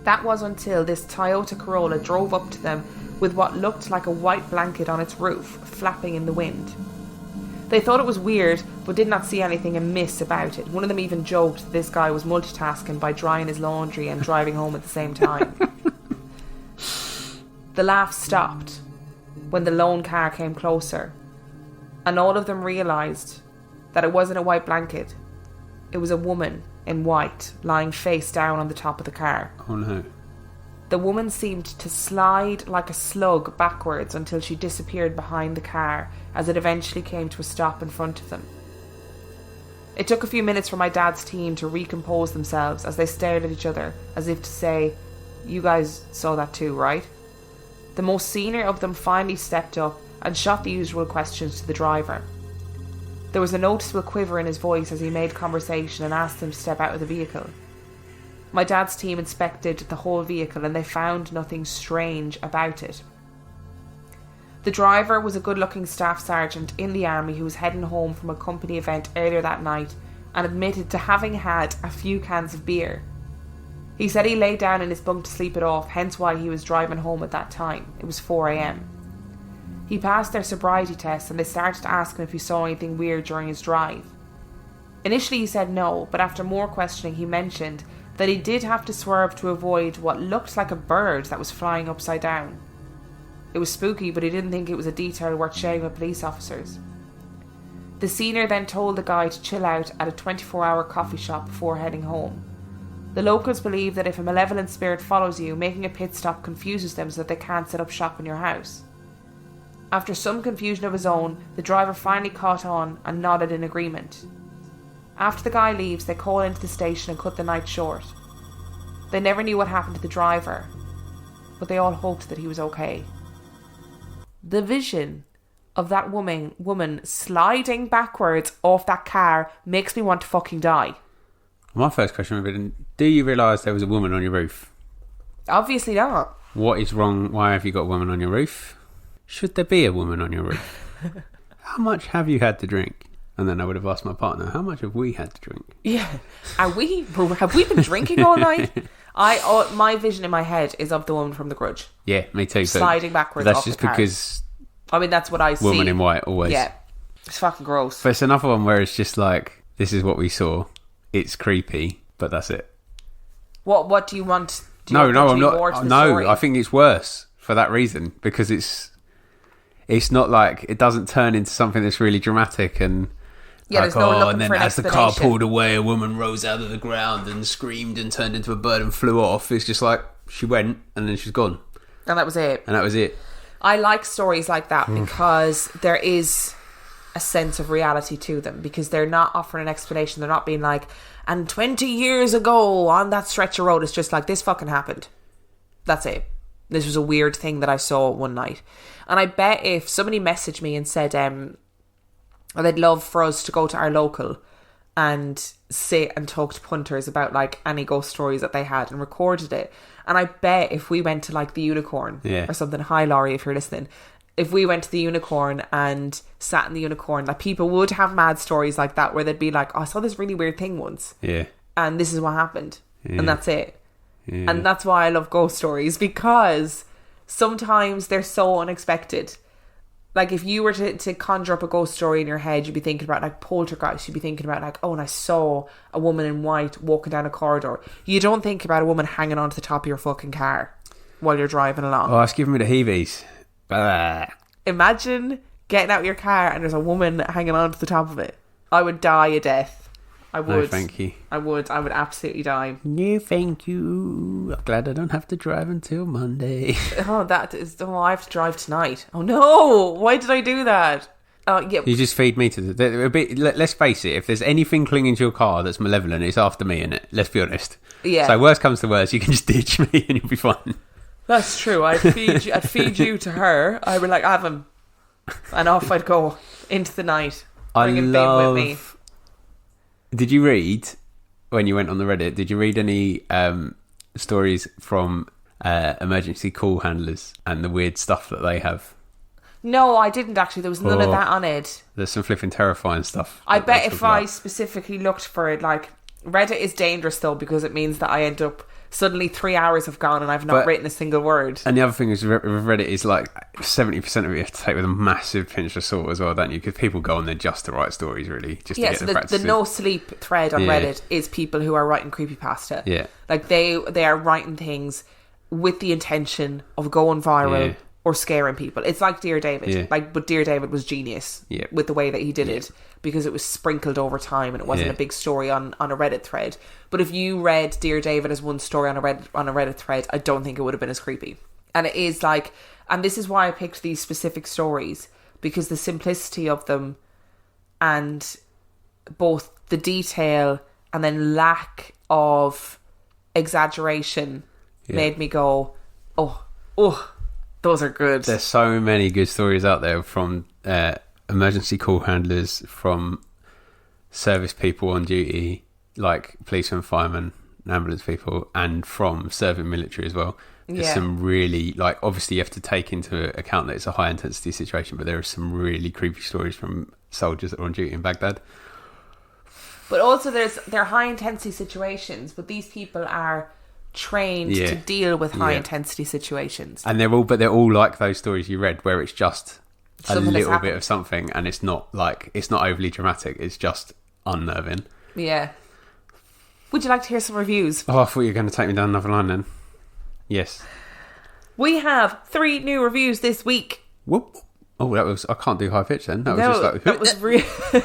Speaker 1: That was until this Toyota Corolla drove up to them with what looked like a white blanket on its roof, flapping in the wind. They thought it was weird, but did not see anything amiss about it. One of them even joked that this guy was multitasking by drying his laundry and driving home at the same time. The laugh stopped when the lone car came closer, and all of them realised that it wasn't a white blanket. It was a woman in white, lying face down on the top of the car.
Speaker 2: Oh no.
Speaker 1: The woman seemed to slide like a slug backwards until she disappeared behind the car as it eventually came to a stop in front of them. It took a few minutes for my dad's team to recompose themselves as they stared at each other, as if to say, "You guys saw that too, right?" The most senior of them finally stepped up and shot the usual questions to the driver. There was a noticeable quiver in his voice as he made conversation and asked them to step out of the vehicle. My dad's team inspected the whole vehicle and they found nothing strange about it. The driver was a good-looking staff sergeant in the army who was heading home from a company event earlier that night and admitted to having had a few cans of beer. He said he lay down in his bunk to sleep it off, hence why he was driving home at that time. It was 4 a.m. He passed their sobriety test and they started to ask him if he saw anything weird during his drive. Initially he said no, but after more questioning he mentioned that he did have to swerve to avoid what looked like a bird that was flying upside down. It was spooky, but he didn't think it was a detail worth sharing with police officers. The senior then told the guy to chill out at a 24-hour coffee shop before heading home. The locals believe that if a malevolent spirit follows you, making a pit stop confuses them so that they can't set up shop in your house. After some confusion of his own, the driver finally caught on and nodded in agreement. After the guy leaves, they call into the station and cut the night short. They never knew what happened to the driver, but they all hoped that he was okay. The vision of that woman sliding backwards off that car makes me want to fucking die.
Speaker 2: My first question would be, do you realise there was a woman on your roof?
Speaker 1: Obviously not.
Speaker 2: What is wrong? Why have you got a woman on your roof? Should there be a woman on your roof? How much have you had to drink? And then I would have asked my partner, how much have we had to drink?
Speaker 1: Yeah. Have we been drinking all night? My vision in my head is of the woman from The Grudge.
Speaker 2: Yeah, me too.
Speaker 1: Sliding backwards
Speaker 2: that's
Speaker 1: off
Speaker 2: just
Speaker 1: the car.
Speaker 2: because...
Speaker 1: I mean, that's what I see.
Speaker 2: Woman in white, always.
Speaker 1: Yeah. It's fucking gross.
Speaker 2: But it's another one where it's just like, this is what we saw. It's creepy, but that's it.
Speaker 1: What do you want?
Speaker 2: No, I'm not. No,
Speaker 1: story?
Speaker 2: I think it's worse for that reason, because it's not like, it doesn't turn into something that's really dramatic and...
Speaker 1: Yeah,
Speaker 2: like,
Speaker 1: there's no looking
Speaker 2: and then
Speaker 1: for an
Speaker 2: as the car
Speaker 1: explanation.
Speaker 2: pulled away, a woman rose out of the ground and screamed and turned into a bird and flew off. It's just like, she went and then she's gone.
Speaker 1: And that was it.
Speaker 2: And that was it.
Speaker 1: I like stories like that because there is a sense of reality to them, because they're not offering an explanation. They're not being like, and 20 years ago on that stretch of road, it's just like, this fucking happened. That's it. This was a weird thing that I saw one night. And I bet if somebody messaged me and said, they'd love for us to go to our local and sit and talk to punters about like any ghost stories that they had and recorded it. And I bet if we went to like the Unicorn or something, hi Laurie if you're listening, if we went to the Unicorn and sat in the Unicorn, like people would have mad stories like that where they'd be like, oh, I saw this really weird thing once.
Speaker 2: Yeah.
Speaker 1: And this is what happened.
Speaker 2: Yeah.
Speaker 1: And that's it.
Speaker 2: Yeah.
Speaker 1: And that's why I love ghost stories, because sometimes they're so unexpected. Like if you were to conjure up a ghost story in your head, you'd be thinking about like poltergeist. You'd be thinking about like, oh, and I saw a woman in white walking down a corridor. You don't think about a woman hanging onto the top of your fucking car while you're driving along.
Speaker 2: Oh, it's giving me the heebies. Blah.
Speaker 1: Imagine getting out of your car and there's a woman hanging onto the top of it. I would die a death. I would.
Speaker 2: No, thank you.
Speaker 1: I would absolutely die.
Speaker 2: No, thank you. I'm glad I don't have to drive until Monday.
Speaker 1: Oh, I have to drive tonight. Oh no! Why did I do that? Yeah.
Speaker 2: You just feed me to let's face it, if there's anything clinging to your car that's malevolent, it's after me, innit? Let's be honest.
Speaker 1: Yeah.
Speaker 2: So worst comes to worst, you can just ditch me and you'll be fine.
Speaker 1: That's true. I'd feed you to her. I'd be like, have him. And off I'd go into the night. Bringing Bim with me.
Speaker 2: Did you read, when you went on the Reddit, did you read any stories from emergency call handlers and the weird stuff that they have?
Speaker 1: No, I didn't actually. There was none of that on it.
Speaker 2: There's some flipping terrifying stuff.
Speaker 1: I bet if I specifically looked for it, like, Reddit is dangerous though, because it means that I end up, suddenly 3 hours have gone and I've not written a single word.
Speaker 2: And the other thing is, with Reddit is like 70% of it you have to take with a massive pinch of salt as well, don't you? Because people go on there just to write stories, really. Just to get
Speaker 1: so
Speaker 2: the practice.
Speaker 1: The no sleep thread on Reddit is people who are writing creepypasta.
Speaker 2: Yeah.
Speaker 1: Like they are writing things with the intention of going viral or scaring people. It's like Dear David.
Speaker 2: Yeah.
Speaker 1: But Dear David was genius with the way that he did it, because it was sprinkled over time and it wasn't a big story on a Reddit thread. But if you read Dear David as one story on a Reddit thread, I don't think it would have been as creepy. And it is like, and this is why I picked these specific stories, because the simplicity of them and both the detail and then lack of exaggeration made me go, oh, those are good.
Speaker 2: There's so many good stories out there from emergency call handlers, from service people on duty, like policemen, firemen, ambulance people, and from serving military as well. There's some really, like, obviously you have to take into account that it's a high intensity situation, but there are some really creepy stories from soldiers that are on duty in Baghdad.
Speaker 1: But also they're high intensity situations, but these people are trained to deal with high intensity situations.
Speaker 2: And they're all like those stories you read, where it's just
Speaker 1: something
Speaker 2: a little bit of something, and it's not overly dramatic, it's just unnerving.
Speaker 1: Yeah. Would you like to hear some reviews?
Speaker 2: Oh, I thought you were going to take me down another line then. Yes.
Speaker 1: We have 3 new reviews this week.
Speaker 2: Whoop. Oh, I can't do high pitch then. That was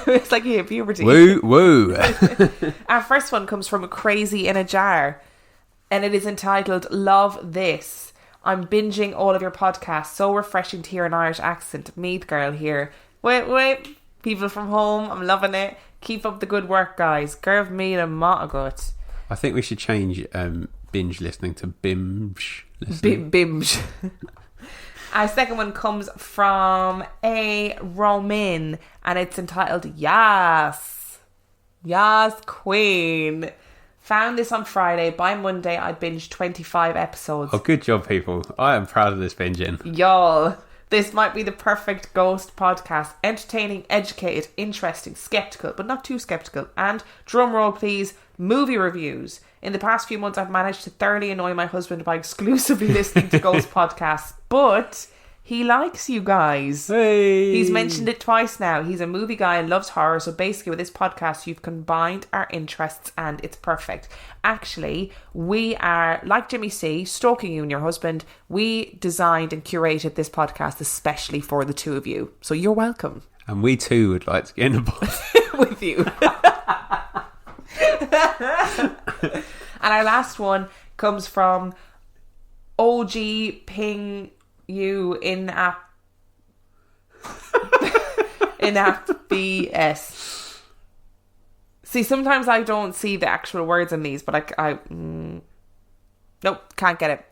Speaker 1: it's like you hit puberty.
Speaker 2: Woo.
Speaker 1: Our first one comes from Crazy in a Jar, and it is entitled Love This. I'm binging all of your podcasts. So refreshing to hear an Irish accent. Meath girl here. Wait. People from home. I'm loving it. Keep up the good work, guys. Girv me a matagut.
Speaker 2: I think we should change binge listening to binge listening.
Speaker 1: Binge. Our second one comes from a Roman, and it's entitled Yas Queen. Found this on Friday. By Monday, I binged 25 episodes.
Speaker 2: Oh, good job, people. I am proud of this binging.
Speaker 1: Y'all, This might be the perfect ghost podcast. Entertaining, educated, interesting, skeptical, but not too skeptical. And, drumroll please, movie reviews. In the past few months, I've managed to thoroughly annoy my husband by exclusively listening to ghost podcasts. But he likes you guys.
Speaker 2: Hey.
Speaker 1: He's mentioned it twice now. He's a movie guy and loves horror. So basically with this podcast, you've combined our interests and it's perfect. Actually, we are, like Jimmy C, stalking you and your husband. We designed and curated this podcast especially for the two of you. So you're welcome.
Speaker 2: And we too would like to get in the pod.
Speaker 1: With you. And our last one comes from OG Ping You in app BS. See, sometimes I don't see the actual words in these, but nope, can't get it.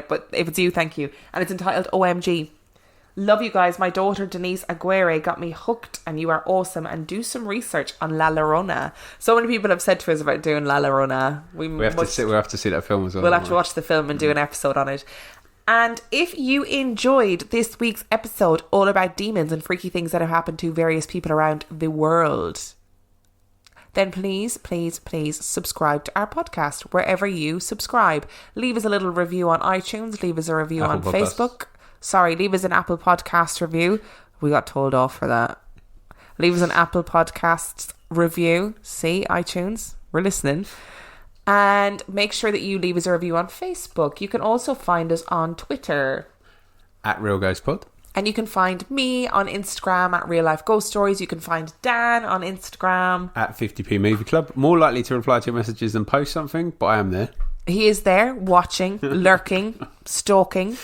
Speaker 1: But if it's you, thank you. And it's entitled OMG. Love you guys. My daughter Denise Aguirre got me hooked and you are awesome. And do some research on La Llorona. So many people have said to us about doing La Llorona. We have to
Speaker 2: see that film as well.
Speaker 1: We'll have to watch the film and do an episode on it. And if you enjoyed this week's episode all about demons and freaky things that have happened to various people around the world, then please subscribe to our podcast wherever you subscribe. Leave us a little review on iTunes. Leave us a review on Facebook. Sorry, leave us an Apple Podcast review. We got told off for that. Leave us an Apple Podcasts review. See, iTunes, we're listening. And make sure that you leave us a review on Facebook. You can also find us on Twitter.
Speaker 2: At Real Ghost Pod.
Speaker 1: And you can find me on Instagram at Real Life Ghost Stories. You can find Dan on Instagram.
Speaker 2: At 50p Movie Club. More likely to reply to your messages than post something, but I am there.
Speaker 1: He is there, watching, lurking, stalking.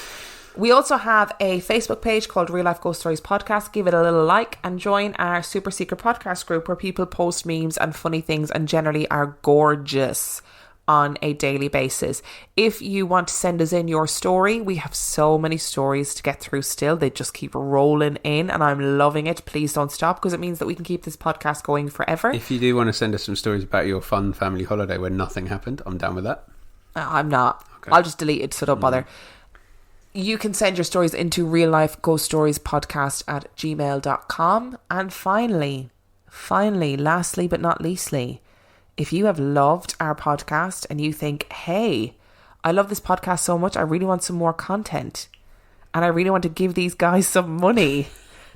Speaker 1: We also have a Facebook page called Real Life Ghost Stories Podcast. Give it a little like and join our super secret podcast group where people post memes and funny things and generally are gorgeous on a daily basis. If you want to send us in your story, we have so many stories to get through still. They just keep rolling in and I'm loving it. Please don't stop because it means that we can keep this podcast going forever.
Speaker 2: If you do want to send us some stories about your fun family holiday where nothing happened, I'm down with that.
Speaker 1: I'm not. Okay. I'll just delete it, so don't bother. You can send your stories into reallifeghoststoriespodcast@gmail.com. And finally, lastly but not leastly, if you have loved our podcast and you think, hey, I love this podcast so much, I really want some more content and I really want to give these guys some money,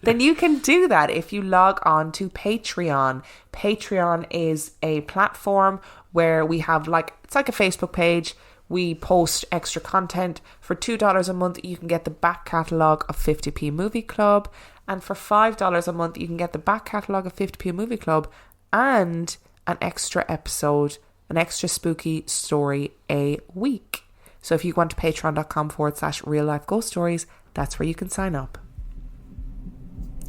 Speaker 1: then you can do that if you log on to Patreon. Patreon is a platform where we have it's like a Facebook page. We post extra content. For $2 a month, you can get the back catalogue of 50p Movie Club. And for $5 a month, you can get the back catalogue of 50p Movie Club and an extra episode, an extra spooky story a week. So if you go on to patreon.com/Real Life Ghost Stories, that's where you can sign up.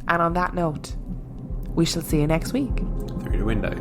Speaker 1: And on that note, we shall see you next week.
Speaker 2: Through the window.